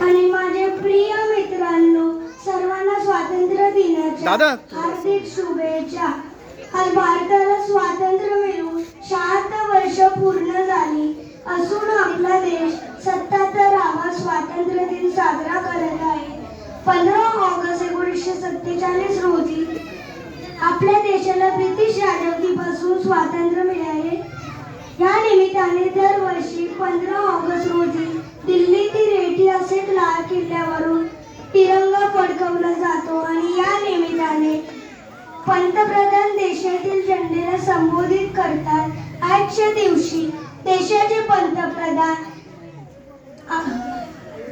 आणि माझे प्रिय मित्रांनो, सर्वांना स्वातंत्र्य दिनाच्या हार्दिक शुभेच्छा. आज भारताला स्वातंत्र्य मिळून 76 वर्ष पूर्ण झाली असून आपला देश 77वा स्वातंत्र्य दिन साजरा करत आहे. 15 ऑगस्ट 1947 रोजी आपल्या देशाला ब्रिटिश राजवटीपासून स्वातंत्र्य मिळाले. या निमित्ताने दरवर्षी 15 ऑगस्ट रोजी दिल्लीतील ऐतिहासिक लाल किल्ल्यावरून तिरंगा फडकवला जातो आणि या निमित्ताने पंतप्रधान देशातील जनतेला संबोधित करतात. आजच्या दिवशी देशाचे पंतप्रधान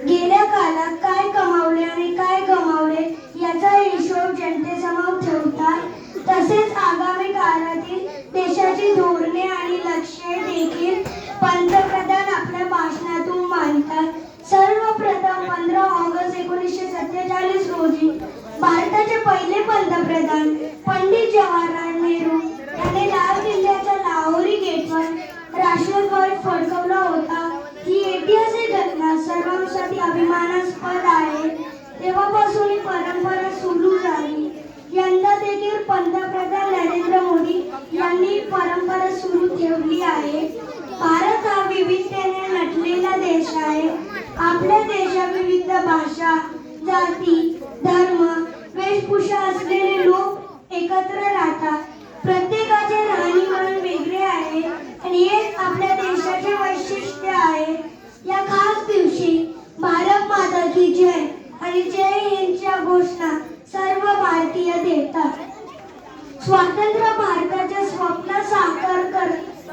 गेल्या काळात काय कमावले आणि काय गमावले याचा हिशोब जनतेसमोर ठेवतात. तसेच आगामी काळातील देशाची धोरणे आणि लक्ष्ये देखील पंतप्रधान आपल्या भाषणातून मांडतात. सर्वप्रथम 15 ऑगस्ट 1947 रोजी भारताचे पहिले पंतप्रधान पंडित जवाहरलाल नेहरू यांनी लाल किल्ल्याच्या लाहोरी गेटवर राष्ट्रध्वज फडकवला होता. ही ऐतिहासिक घटना सर्वांसाठी अभिमानास्पद आहे. तेव्हापासून ही परंपरा सुरू झाली. यंदा देखील पंतप्रधान नरेंद्र मोदी यांनी परंपरा सुरू ठेवली आहे. भारत हा विविधतेने नटलेला देश आहे. आपल्या देशात विविध भाषा, जाती, धर्म, वेशभूषा असलेले लोक एकत्र राहतात. प्रत्येकाचे राहणीमान वेगळे आहे आणि हेच आपल्या देशाचे वैशिष्ट्य आहे. या खास दिवशी भारत माता की जय आणि जय हिंदच्या घोषणा सर्व भारतीय देतात. स्वातंत्र्य भारताचे स्वप्न साकार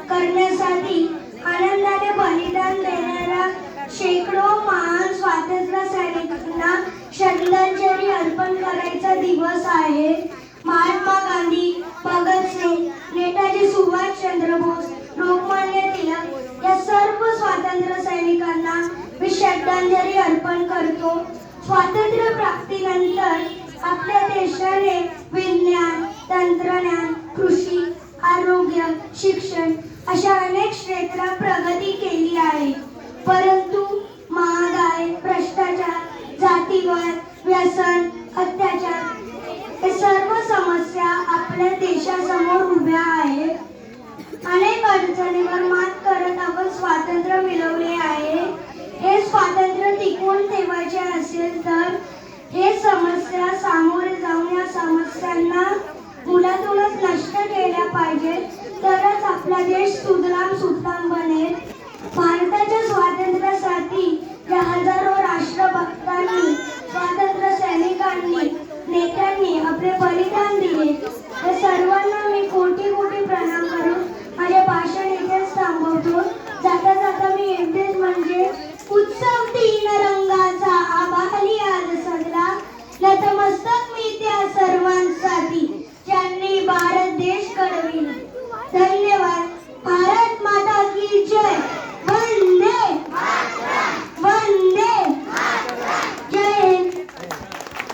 करण्यासाठी आनंदाने बलिदान देणाऱ्या शेकडो महान स्वातंत्र्य सैनिकांना श्रद्धांजली अर्पण करायचा दिवस आहे. महात्मा गांधी, भगतसिंग, नेताजी सुभाषचंद्र बोस, लोकमान्य टिळक या सर्व स्वातंत्र्य सैनिकांना मी श्रद्धांजली अर्पण करतो. स्वातंत्र्य प्राप्तीनंतर आपल्या देशाने विज्ञान, तंत्रज्ञान, कृषी, आरोग्य, शिक्षण अशा अनेक क्षेत्रात प्रगती केली आहे. परंतु महागाई, भ्रष्टाचार, जातीवाद, व्यसन, अत्याचार हे सर्व समस्या आपल्या देशासमोर उभ्या आहेत. अनेक अडचणींवर मात करत आपण स्वातंत्र्य मिळवले आहे. हे स्वातंत्र्य टिकवून ठेवायचे असेल तर हे समस्या सामोरे जाऊन या समस्यांना मुळातूनच नष्ट केल्या पाहिजेत. तरच आपला देश सुजलाम सुफलाम बनेल. भारताच्या स्वातंत्र्यासाठी या हजारो